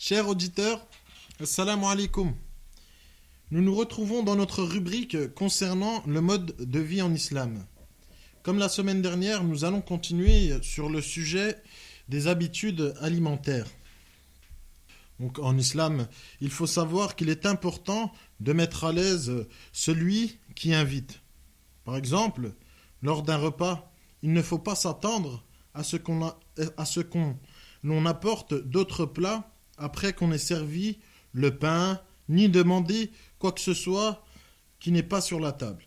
Chers auditeurs, assalamu alaikum. Nous nous retrouvons dans notre rubrique concernant le mode de vie en islam. Comme la semaine dernière, nous allons continuer sur le sujet des habitudes alimentaires. Donc en islam, il faut savoir qu'il est important de mettre à l'aise celui qui invite. Par exemple, lors d'un repas, il ne faut pas s'attendre à ce qu'on l'on apporte d'autres plats après qu'on ait servi le pain, ni demander quoi que ce soit qui n'est pas sur la table.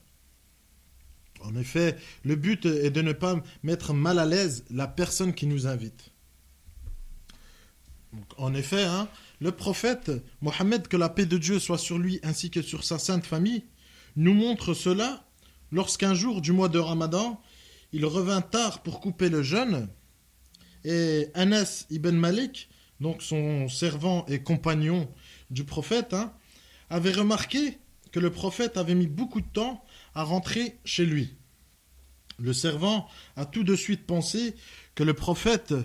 En effet, le but est de ne pas mettre mal à l'aise la personne qui nous invite. Donc, en effet, le prophète Mohammed, que la paix de Dieu soit sur lui ainsi que sur sa sainte famille, nous montre cela lorsqu'un jour du mois de Ramadan, il revint tard pour couper le jeûne et Anas ibn Malik, donc son servant et compagnon du prophète, avait remarqué que le prophète avait mis beaucoup de temps à rentrer chez lui. Le servant a tout de suite pensé que le prophète,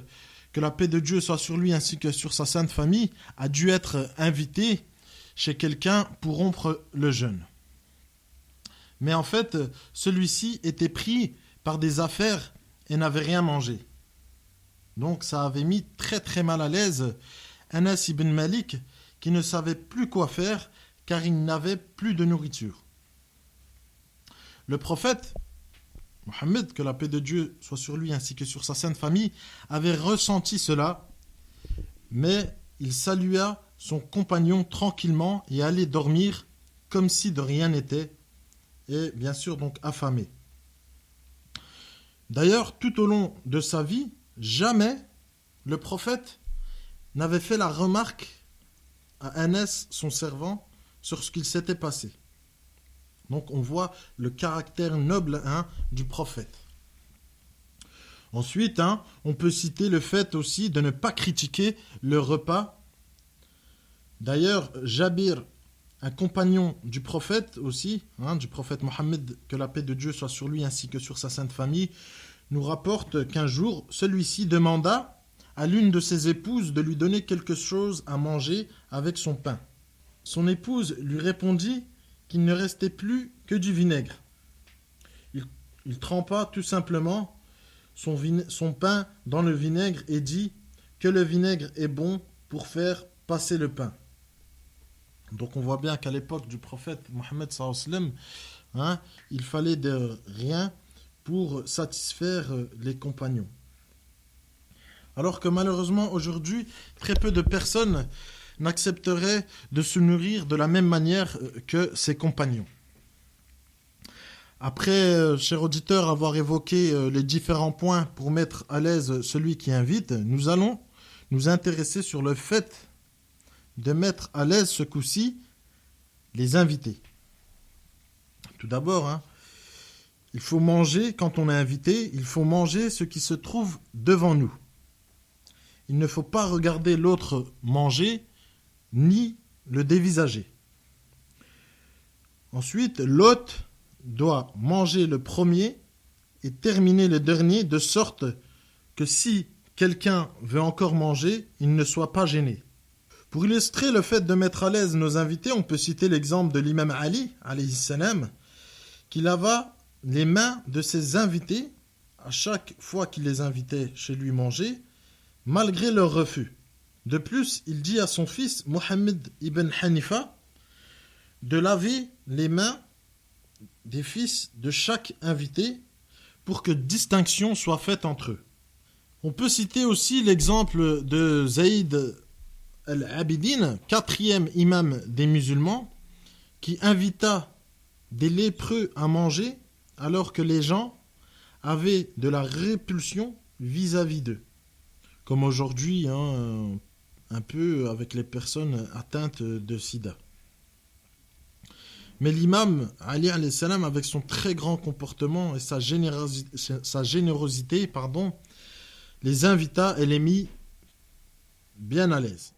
que la paix de Dieu soit sur lui ainsi que sur sa sainte famille, a dû être invité chez quelqu'un pour rompre le jeûne. Mais en fait, celui-ci était pris par des affaires et n'avait rien mangé. Donc ça avait mis très très mal à l'aise Anas ibn Malik qui ne savait plus quoi faire car il n'avait plus de nourriture. Le prophète Mohammed, que la paix de Dieu soit sur lui ainsi que sur sa sainte famille, avait ressenti cela, mais il salua son compagnon tranquillement et allait dormir comme si de rien n'était, et bien sûr donc affamé. D'ailleurs, tout au long de sa vie, jamais le prophète n'avait fait la remarque à Anas, son servant, sur ce qu'il s'était passé. Donc on voit le caractère noble du prophète. Ensuite, on peut citer le fait aussi de ne pas critiquer le repas. D'ailleurs, Jabir, un compagnon du prophète aussi, du prophète Mohammed, que la paix de Dieu soit sur lui ainsi que sur sa sainte famille, nous rapporte qu'un jour, celui-ci demanda à l'une de ses épouses de lui donner quelque chose à manger avec son pain. Son épouse lui répondit qu'il ne restait plus que du vinaigre. Il trempa tout simplement son pain dans le vinaigre et dit que le vinaigre est bon pour faire passer le pain. Donc on voit bien qu'à l'époque du prophète Mohammed sallallahu alayhi wa sallam, il fallait de rien pour satisfaire les compagnons. Alors que malheureusement aujourd'hui, très peu de personnes n'accepteraient de se nourrir de la même manière que ses compagnons. Après, chers auditeurs, avoir évoqué les différents points pour mettre à l'aise celui qui invite, nous allons nous intéresser sur le fait de mettre à l'aise ce coup-ci les invités. Tout d'abord, il faut manger, quand on est invité, il faut manger ce qui se trouve devant nous. Il ne faut pas regarder l'autre manger, ni le dévisager. Ensuite, l'hôte doit manger le premier et terminer le dernier, de sorte que si quelqu'un veut encore manger, il ne soit pas gêné. Pour illustrer le fait de mettre à l'aise nos invités, on peut citer l'exemple de l'imam Ali, alayhi salam, qui lava les mains de ses invités à chaque fois qu'il les invitait chez lui manger, malgré leur refus. De plus, il dit à son fils Mohammed ibn Hanifa de laver les mains des fils de chaque invité pour que distinction soit faite entre eux. On peut citer aussi l'exemple de Zayd al-Abidin, 4e imam des musulmans, qui invita des lépreux à manger alors que les gens avaient de la répulsion vis-à-vis d'eux. Comme aujourd'hui, un peu avec les personnes atteintes de sida. Mais l'imam Ali alayhi salam, avec son très grand comportement et sa générosité, les invita et les mit bien à l'aise.